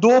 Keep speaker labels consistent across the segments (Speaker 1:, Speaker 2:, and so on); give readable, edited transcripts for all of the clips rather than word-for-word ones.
Speaker 1: 2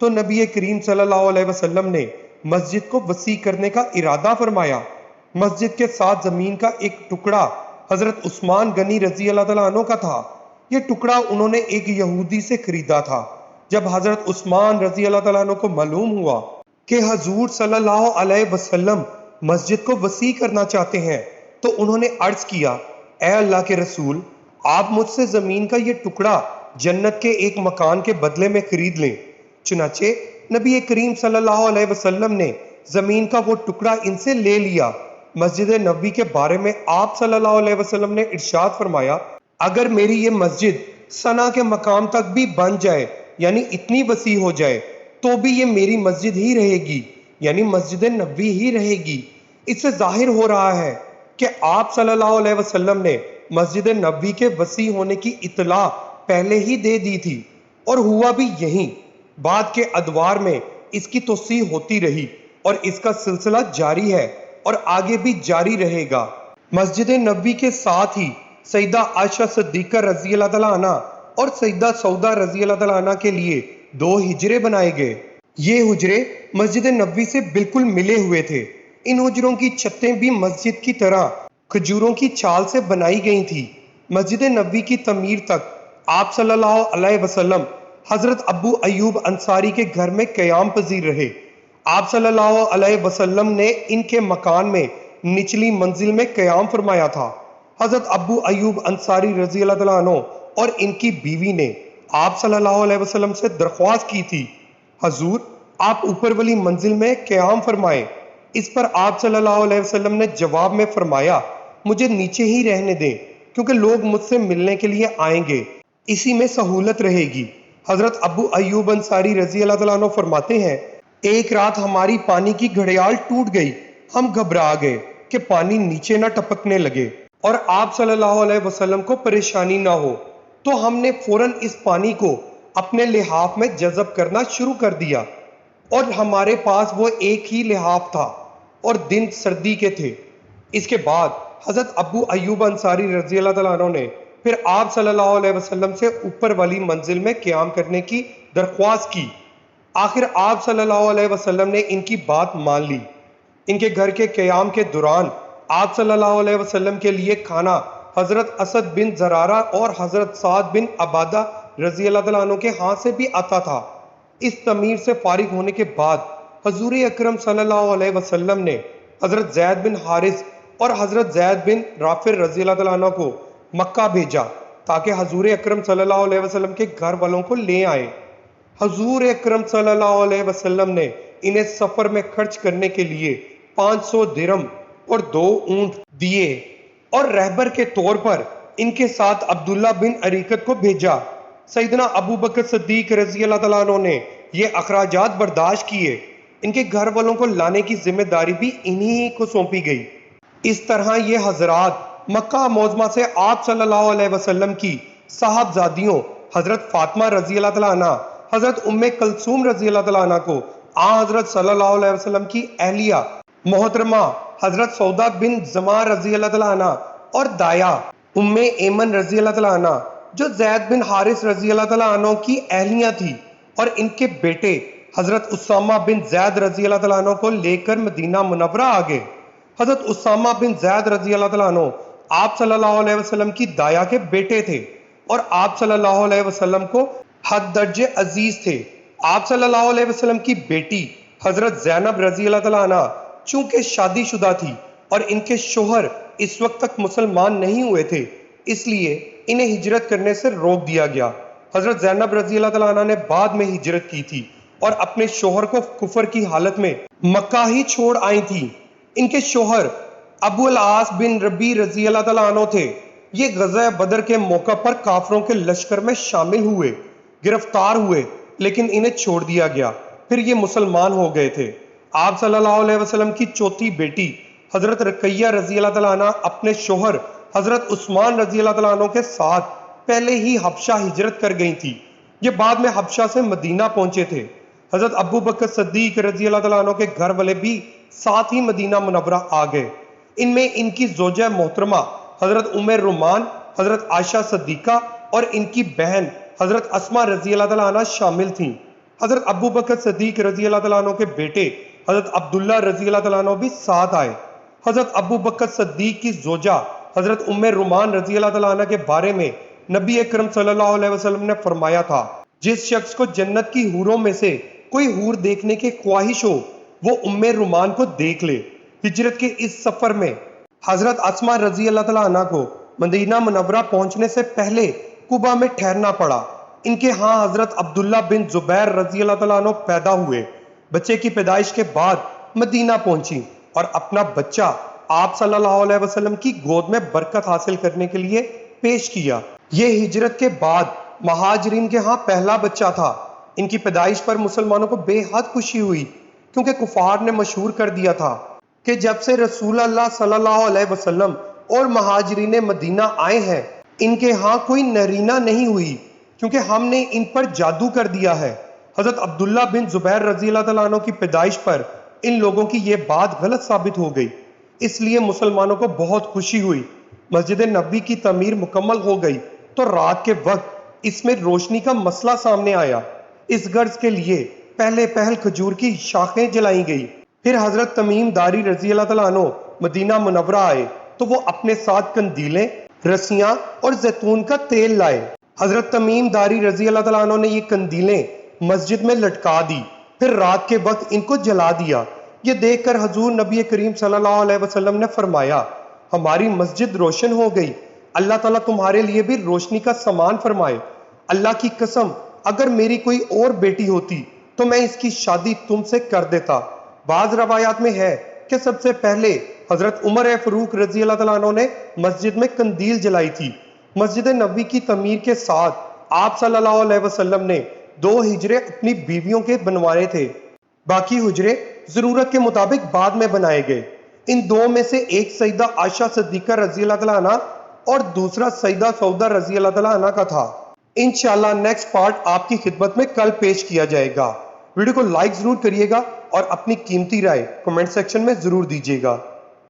Speaker 1: تو نبی کریم صلی اللہ علیہ وسلم نے مسجد کو وسیع کرنے کا ارادہ فرمایا۔ مسجد کے ساتھ زمین کا ایک ٹکڑا حضرت عثمان غنی رضی اللہ تعالیٰ عنہ کا تھا۔ یہ ٹکڑا انہوں نے ایک یہودی سے خریدا تھا۔ جب حضرت عثمان رضی اللہ تعالیٰ عنہ کو معلوم ہوا کہ حضور صلی اللہ علیہ وسلم مسجد کو وسیع کرنا چاہتے ہیں تو انہوں نے عرض کیا، اے اللہ کے رسول، آپ مجھ سے زمین کا یہ ٹکڑا جنت کے ایک مکان کے بدلے میں خرید لیں۔ چنانچہ نبی کریم صلی اللہ علیہ وسلم نے زمین کا وہ ٹکڑا ان سے لے لیا۔ مسجد نبوی کے بارے میں آپ صلی اللہ علیہ وسلم نے ارشاد فرمایا، اگر میری یہ مسجد سنا کے مقام تک بھی بن جائے، یعنی اتنی وسیع ہو جائے، تو بھی یہ میری مسجد ہی رہے گی، یعنی مسجد نبوی ہی رہے گی۔ اس سے ظاہر ہو رہا ہے کہ آپ صلی اللہ علیہ وسلم نے مسجد نبوی کے وسیع ہونے کی اطلاع پہلے ہی دے دی تھی، اور ہوا بھی یہی۔ بعد کے ادوار میں اس کی توسیع ہوتی رہی اور اس کا سلسلہ جاری ہے اور آگے بھی جاری رہے گا۔ مسجد نبوی کے ساتھ ہی سیدہ عائشہ صدیقہ رضی اللہ تعالیٰ عنہ اور سیدہ سودا رضی اللہ تعالیٰ عنہ کے لیے 2 حجرے بنائے گئے۔ یہ حجرے مسجد نبوی سے بالکل ملے ہوئے تھے۔ ان حجروں کی چھتیں بھی مسجد کی طرح کھجوروں کی چھال سے بنائی گئی تھی۔ مسجد نبوی کی تعمیر تک آپ صلی اللہ علیہ وسلم حضرت ابو ایوب انصاری کے گھر میں قیام پذیر رہے۔ آپ صلی اللہ علیہ وسلم نے ان کے مکان میں نچلی منزل میں قیام فرمایا تھا۔ حضرت ابو ایوب انصاری رضی اللہ تعالیٰ عنہ اور ان کی بیوی نے آپ صلی اللہ علیہ وسلم سے درخواست کی تھی، حضور آپ اوپر والی منزل میں قیام فرمائیں۔ اس پر آپ صلی اللہ علیہ وسلم نے جواب میں فرمایا، مجھے نیچے ہی رہنے دیں، کیونکہ لوگ مجھ سے ملنے کے لیے آئیں گے، اسی میں سہولت رہے گی۔ حضرت ابو ایوب انصاری رضی اللہ تعالیٰ عنہ فرماتے ہیں، ایک رات ہماری پانی کی گھڑیال ٹوٹ گئی، ہم گھبرا گئے کہ پانی نیچے نہ ٹپکنے لگے اور آپ صلی اللہ علیہ وسلم کو پریشانی نہ ہو، تو ہم نے فوراً اس پانی کو اپنے لحاف میں جذب کرنا شروع کر دیا، اور ہمارے پاس وہ ایک ہی لحاف تھا اور دن سردی کے تھے۔ اس کے بعد حضرت ابو ایوب انصاری رضی اللہ تعالیٰ عنہ نے پھر آپ صلی اللہ علیہ وسلم سے اوپر والی منزل میں قیام کرنے کی درخواست کی۔ آخر آپ صلی اللہ علیہ وسلم نے ان کی بات مان لی۔ ان کے گھر کے قیام کے دوران آپ صلی اللہ علیہ وسلم کے لیے کھانا حضرت اسد بن زرارہ اور حضرت سعد بن عبادہ رضی اللہ تعالیٰ عنہ کے ہاتھ سے بھی آتا تھا۔ اس تعمیر سے فارغ ہونے کے بعد حضور اکرم صلی اللہ علیہ وسلم نے حضرت زید بن حارث اور حضرت زید بن رافع رضی اللہ تعالیٰ عنہ کو مکہ بھیجا تاکہ حضور اکرم صلی اللہ علیہ وسلم کے گھر والوں کو لے آئیں۔ حضور اکرم صلی اللہ علیہ وسلم نے انہیں سفر میں خرچ کرنے کے لیے 500 درہم اور 2 اونٹ دیے، اور رہبر کے طور پر ان کے ساتھ عبداللہ بن عریقت کو بھیجا۔ سیدنا ابو بکر صدیق رضی اللہ تعالیٰ عنہ نے یہ اخراجات برداشت کیے۔ ان کے گھر والوں کو لانے کی ذمہ داری بھی انہی کو سونپی گئی۔ اس طرح یہ حضرات مکہ معظمہ سے آپ صلی اللہ علیہ وسلم کی صاحبزادیوں حضرت فاطمہ رضی اللہ تعالیٰ عنہ، حضرت ام کلثوم رضی اللہ تعالیٰ عنہ کو حضرت صلی اللہ علیہ وسلم کی اہلیہ محترمہ حضرت سودا بن زمعہ رضی اللہ تعالیٰ عنہ اور دایا ام ایمن رضی اللہ تعالیٰ عنہ جو زید بن حارث رضی اللہ تعالیٰ عنہ کی اہلیہ تھی، اور ان کے بیٹے حضرت اسامہ بن زید رضی اللہ تعالیٰ عنہ کو لے کر مدینہ منورہ آگئے۔ حضرت اسامہ بن زید رضی اللہ تعالیٰ عنہ آپ صلی اللہ علیہ وسلم کی دایا کے بیٹے تھے اور آپ صلی اللہ علیہ وسلم کو حد درجے عزیز تھے۔ آپ صلی اللہ علیہ وسلم کی بیٹی حضرت زینب رضی اللہ تعالیٰ عنہ چونکہ شادی شدہ تھی اور ان کے شوہر اس وقت تک مسلمان نہیں ہوئے تھے، اس لیے انہیں ہجرت کرنے سے روک دیا گیا۔ حضرت زینب رضی اللہ تعالیٰ عنہ نے بعد میں ہجرت کی تھی اور اپنے شوہر کو کفر کی حالت میں مکہ ہی چھوڑ آئی تھی۔ ان کے شوہر ابو العاص بن ربیع رضی اللہ تعالیٰ عنہ تھے۔ یہ غزوہ بدر کے موقع پر کافروں کے لشکر میں شامل ہوئے، گرفتار ہوئے، لیکن انہیں چھوڑ دیا گیا، پھر یہ مسلمان ہو گئے تھے۔ آپ صلی اللہ علیہ وسلم کی چوتھی بیٹی حضرت رقیہ رضی اللہ تعالیٰ عنہ اپنے شوہر حضرت عثمان رضی اللہ تعالیٰ عنہ کے ساتھ پہلے ہی حبشہ ہجرت کر گئی تھی۔ یہ بعد میں حبشہ سے مدینہ پہنچے تھے۔ حضرت ابو بکر صدیق رضی اللہ تعالیٰ عنہ کے گھر والے بھی ساتھ ہی مدینہ منورہ آ گئے۔ ان میں ان کی زوجہ محترمہ حضرت ام رومان، حضرت عائشہ صدیقہ اور ان کی بہن حضرت اسماء رضی اللہ تعالیٰ عنہ شامل تھیں۔ حضرت ابو بکر صدیق رضی اللہ تعالیٰ عنہ کے بیٹے حضرت عبداللہ رضی اللہ تعالیٰ عنہ بھی ساتھ آئے۔ حضرت ابو بکر صدیق کی زوجہ حضرت ام رومان رضی اللہ تعالیٰ عنہ کے بارے میں نبی اکرم صلی اللہ علیہ وسلم نے فرمایا تھا، جس شخص کو جنت کی حوروں میں سے کوئی حور دیکھنے کی خواہش ہو وہ ام رومان کو دیکھ لے۔ ہجرت کے اس سفر میں حضرت اسما رضی اللہ تعالیٰ عنہ کو مدینہ منورہ پہنچنے سے پہلے قبا میں ٹھہرنا پڑا۔ ان کے ہاں حضرت عبداللہ بن زبیر رضی اللہ تعالیٰ عنہ پیدا ہوئے۔ بچے کی پیدائش کے بعد مدینہ پہنچی اور اپنا بچہ آپ صلی اللہ علیہ وسلم کی گود میں برکت حاصل کرنے کے لیے پیش کیا۔ یہ ہجرت کے بعد مہاجرین کے ہاں پہلا بچہ تھا۔ ان کی پیدائش پر مسلمانوں کو بے حد خوشی ہوئی، کیونکہ کفار نے مشہور کر دیا تھا کہ جب سے رسول اللہ صلی اللہ علیہ وسلم اور مہاجرین مدینہ آئے ہیں ان کے ہاں کوئی نرینہ نہیں ہوئی، کیونکہ ہم نے ان پر جادو کر دیا ہے۔ حضرت عبداللہ بن زبیر رضی اللہ تعالیٰ عنہ کی پیدائش پر ان لوگوں کی یہ بات غلط ثابت ہو گئی، اس لیے مسلمانوں کو بہت خوشی ہوئی۔ مسجد نبوی کی تعمیر مکمل ہو گئی تو رات کے وقت اس میں روشنی کا مسئلہ سامنے آیا۔ اس غرض کے لیے پہلے پہل کھجور کی شاخیں جلائی گئی۔ پھر حضرت تمیم داری رضی اللہ تعالیٰ عنہ مدینہ منورہ آئے تو وہ اپنے ساتھ قندیلیں، رسیاں اور زیتون کا تیل لائے۔ حضرت تمیم داری رضی اللہ تعالیٰ عنہ نے یہ قندیلیں مسجد میں لٹکا دی، پھر رات کے وقت ان کو جلا دیا۔ یہ دیکھ کر حضور نبی کریم صلی اللہ علیہ وسلم نے فرمایا، ہماری مسجد روشن ہو گئی، اللہ تعالیٰ تمہارے لیے بھی روشنی کا سامان فرمائے۔ اللہ کی قسم اگر میری کوئی اور بیٹی ہوتی تو میں اس کی شادی تم سے کر دیتا۔ بعض روایات میں ہے کہ سب سے پہلے حضرت عمر فاروق رضی اللہ تعالیٰ عنہ نے مسجد میں قندیل جلائی تھی۔ مسجد نبوی کی تعمیر کے ساتھ آپ صلی اللہ علیہ وسلم نے 2 حجرے اپنی بیویوں کے بنوائے تھے، باقی حجرے ضرورت کے مطابق بعد میں بنائے گئے۔ ان 2 میں سے ایک سیدہ عائشہ صدیقہ رضی اللہ تعالیٰ عنہ اور دوسرا سیدہ سعودہ رضی اللہ تعالیٰ عنہ کا تھا۔ انشاءاللہ نیکسٹ پارٹ آپ کی خدمت میں کل پیش کیا جائے گا۔ ویڈیو کو لائک ضرور کریے گا اور اپنی قیمتی رائے کمنٹ سیکشن میں ضرور دیجیے گا۔